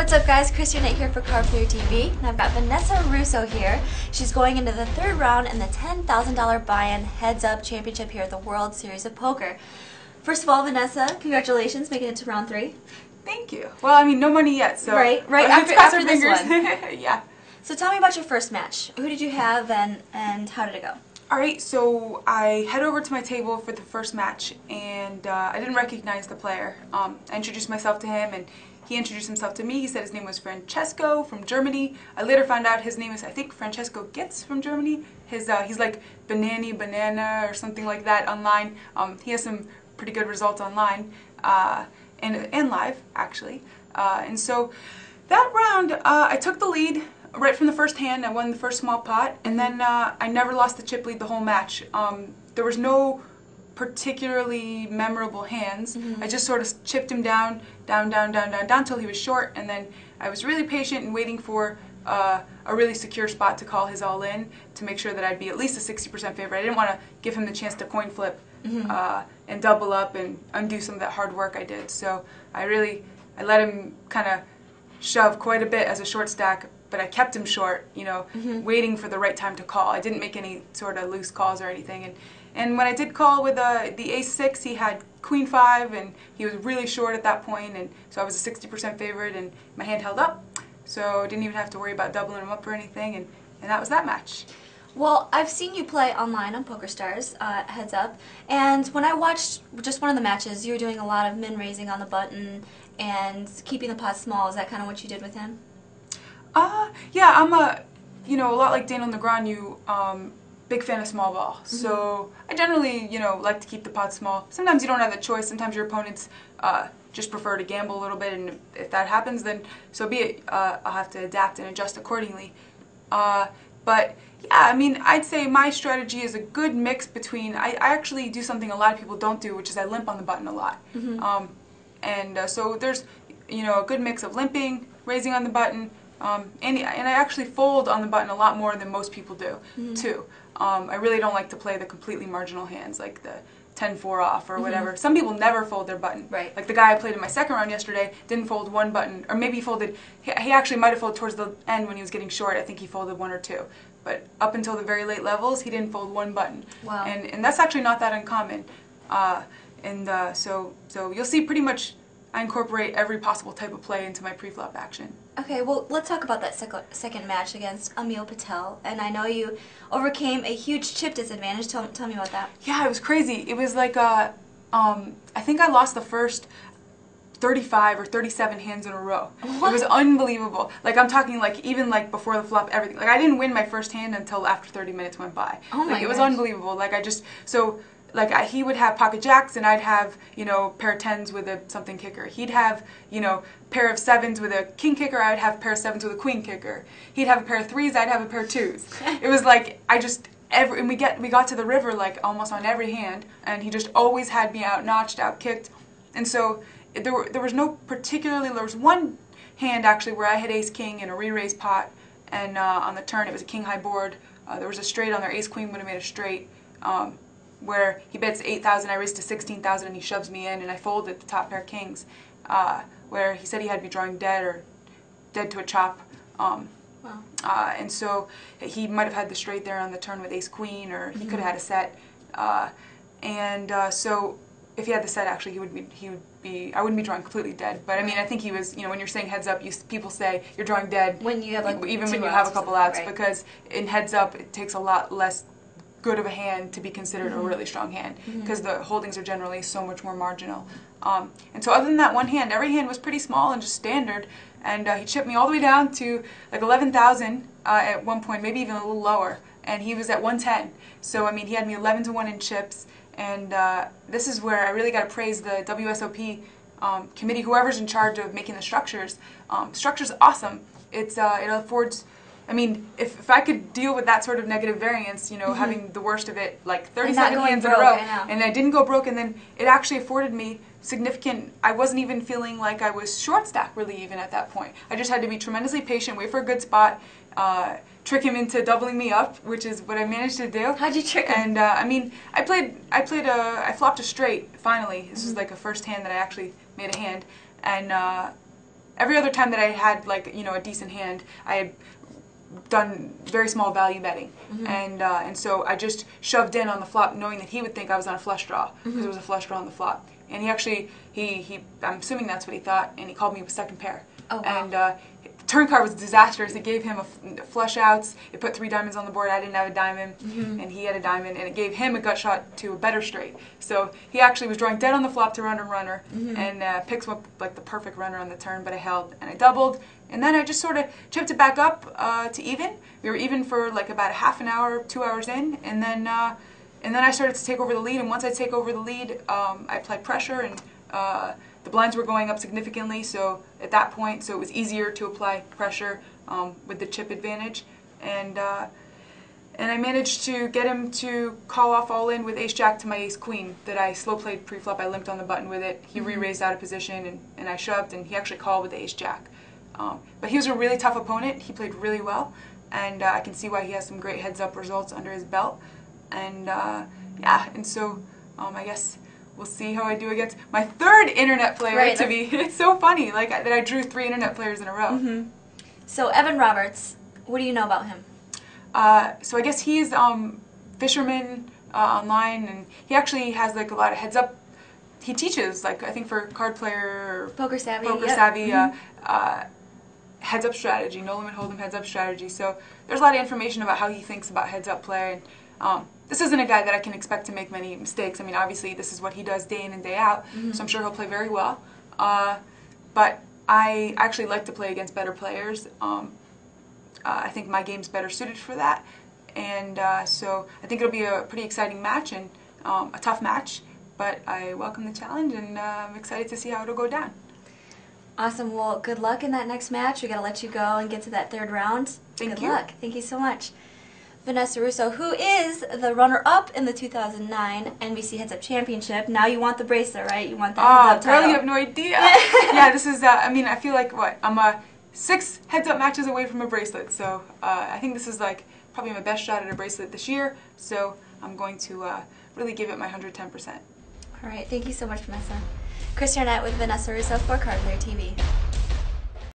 What's up guys, Christian here for Card Player TV, and I've got Vanessa Rousso here. She's going into the third round in the $10,000 buy-in Heads Up Championship here at the World Series of Poker. First of all, Vanessa, congratulations, making it to round 3. Thank you. Well, I mean, no money yet, so... Right after this one. Yeah. So tell me about your first match. Who did you have and how did it go? Alright, so I head over to my table for the first match, and I didn't recognize the player. I introduced myself to him, and he introduced himself to me. He said his name was Francesco from Germany. I later found out his name is, I think, Francesco Gitz from Germany. He's like Banana or something like that online. He has some pretty good results online and live, actually. And so that round, I took the lead right from the first hand. I won the first small pot, and then I never lost the chip lead the whole match. There was no particularly memorable hands. I just sort of chipped him down till he was short, and then I was really patient and waiting for a really secure spot to call his all in to make sure that I'd be at least a 60% favorite. I didn't want to give him the chance to coin flip and double up and undo some of that hard work I did. So I let him kind of shove quite a bit as a short stack, but I kept him short, you know, waiting for the right time to call. I didn't make any sort of loose calls or anything. And when I did call with the ace-6, he had queen-5, and he was really short at that point, and so I was a 60% favorite, and my hand held up, so I didn't even have to worry about doubling him up or anything, and that was that match. Well, I've seen you play online on PokerStars, Heads Up, and when I watched just one of the matches, you were doing a lot of min-raising on the button and keeping the pot small. Is that kind of what you did with him? Yeah, I'm a lot like Daniel Negreanu, big fan of small ball. So I generally, like to keep the pot small. Sometimes you don't have the choice. Sometimes your opponents just prefer to gamble a little bit, and if that happens, then so be it. I'll have to adapt and adjust accordingly. But yeah, I mean, I'd say my strategy is a good mix between, I actually do something a lot of people don't do, which is I limp on the button a lot. So there's, a good mix of limping, raising on the button, and I actually fold on the button a lot more than most people do, too. I really don't like to play the completely marginal hands, like the 10-4 off or whatever. Some people never fold their button. Right. Like the guy I played in my second round yesterday didn't fold one button, or maybe he folded, he actually might have folded towards the end when he was getting short. I think he folded 1 or 2. But up until the very late levels, he didn't fold one button. Wow. And that's actually not that uncommon. So you'll see pretty much I incorporate every possible type of play into my pre-flop action. Okay, well, let's talk about that second match against Emil Patel. And I know you overcame a huge chip disadvantage. Tell me about that. Yeah, it was crazy. It was like, I think I lost the first 35 or 37 hands in a row. What? It was unbelievable. Like, I'm talking like even like before the flop, everything. Like, I didn't win my first hand until after 30 minutes went by. Oh my Like, it was gosh. unbelievable. Like, he would have pocket jacks, and I'd have, pair of 10s with a something kicker. He'd have, pair of 7s with a king kicker. I'd have pair of 7s with a queen kicker. He'd have a pair of 3s. I'd have a pair of 2s. It was like, and we got to the river like almost on every hand, and he just always had me out-notched, out-kicked. And so there was one hand actually where I had ace-king in a re-raise pot, and on the turn it was a king-high board. There was a straight on there. Ace-queen would have made a straight. Where he bets 8,000, I raised to 16,000, and he shoves me in, and I folded the top pair of kings, where he said he had me drawing dead or dead to a chop. Wow. And so he might have had the straight there on the turn with ace-queen, or he could have had a set. So if he had the set, actually, I wouldn't be drawing completely dead. But I mean, I think he was, when you're saying heads up, people say you're drawing dead when you have like even when you have a couple outs, right. Because in heads up, it takes a lot less good of a hand to be considered a really strong hand, because the holdings are generally so much more marginal. And so other than that one hand, every hand was pretty small and just standard, and he chipped me all the way down to like 11,000 at one point, maybe even a little lower, and he was at 110. So I mean, he had me 11-1 in chips, and this is where I really got to praise the WSOP committee, whoever's in charge of making the structures. Structure's awesome. It affords, I mean, if I could deal with that sort of negative variance, having the worst of it, like 37 hands in a row, and I didn't go broke, and then it actually afforded me significant, I wasn't even feeling like I was short stack really even at that point. I just had to be tremendously patient, wait for a good spot, trick him into doubling me up, which is what I managed to do. How'd you trick him? And I mean, I flopped a straight finally. This was like a first hand that I actually made a hand, and every other time that I had like, you know, a decent hand, I had done very small value betting, and so I just shoved in on the flop, knowing that he would think I was on a flush draw because there was a flush draw on the flop. And he actually, I'm assuming that's what he thought, and he called me with second pair. Oh, wow. And the turn card was disastrous. It gave him a flush outs. It put 3 diamonds on the board. I didn't have a diamond, and he had a diamond, and it gave him a gut shot to a better straight. So he actually was drawing dead on the flop to run a runner, and picks up like the perfect runner on the turn, but I held, and I doubled. And then I just sort of chipped it back up to even. We were even for like about a half an hour, 2 hours in, and then I started to take over the lead. And once I take over the lead, I applied pressure, and the blinds were going up significantly. So at that point, so it was easier to apply pressure with the chip advantage, and I managed to get him to call off all in with ace jack to my ace queen that I slow played pre-flop. I limped on the button with it. He re-raised out of position, and I shoved, and he actually called with the ace jack. But he was a really tough opponent. He played really well, and I can see why he has some great heads-up results under his belt. And yeah, and so I guess we'll see how I do against my third internet player. Right, to be, it's so funny, like that I drew 3 internet players in a row. So Evan Roberts, what do you know about him? So I guess he's fisherman online, and he actually has like a lot of heads-up. He teaches, like, I think for card player, Poker savvy. heads-up strategy, no limit hold'em heads-up strategy. So there's a lot of information about how he thinks about heads-up play. And this isn't a guy that I can expect to make many mistakes. I mean, obviously this is what he does day in and day out, so I'm sure he'll play very well. But I actually like to play against better players. I think my game's better suited for that, and so I think it'll be a pretty exciting match and a tough match. But I welcome the challenge, and I'm excited to see how it'll go down. Awesome. Well, good luck in that next match. We got to let you go and get to that 3rd round. Thank you. Good luck. Thank you so much. Vanessa Rousso, who is the runner-up in the 2009 NBC Heads Up Championship. Now you want the bracelet, right? You want the Heads Up title. Girl, you have no idea. Yeah, this is, I mean, I feel like, I'm 6 Heads Up matches away from a bracelet, so I think this is like probably my best shot at a bracelet this year, so I'm going to really give it my 110%. All right. Thank you so much, Vanessa. Chris Arnett with Vanessa Rousso for Card Player TV.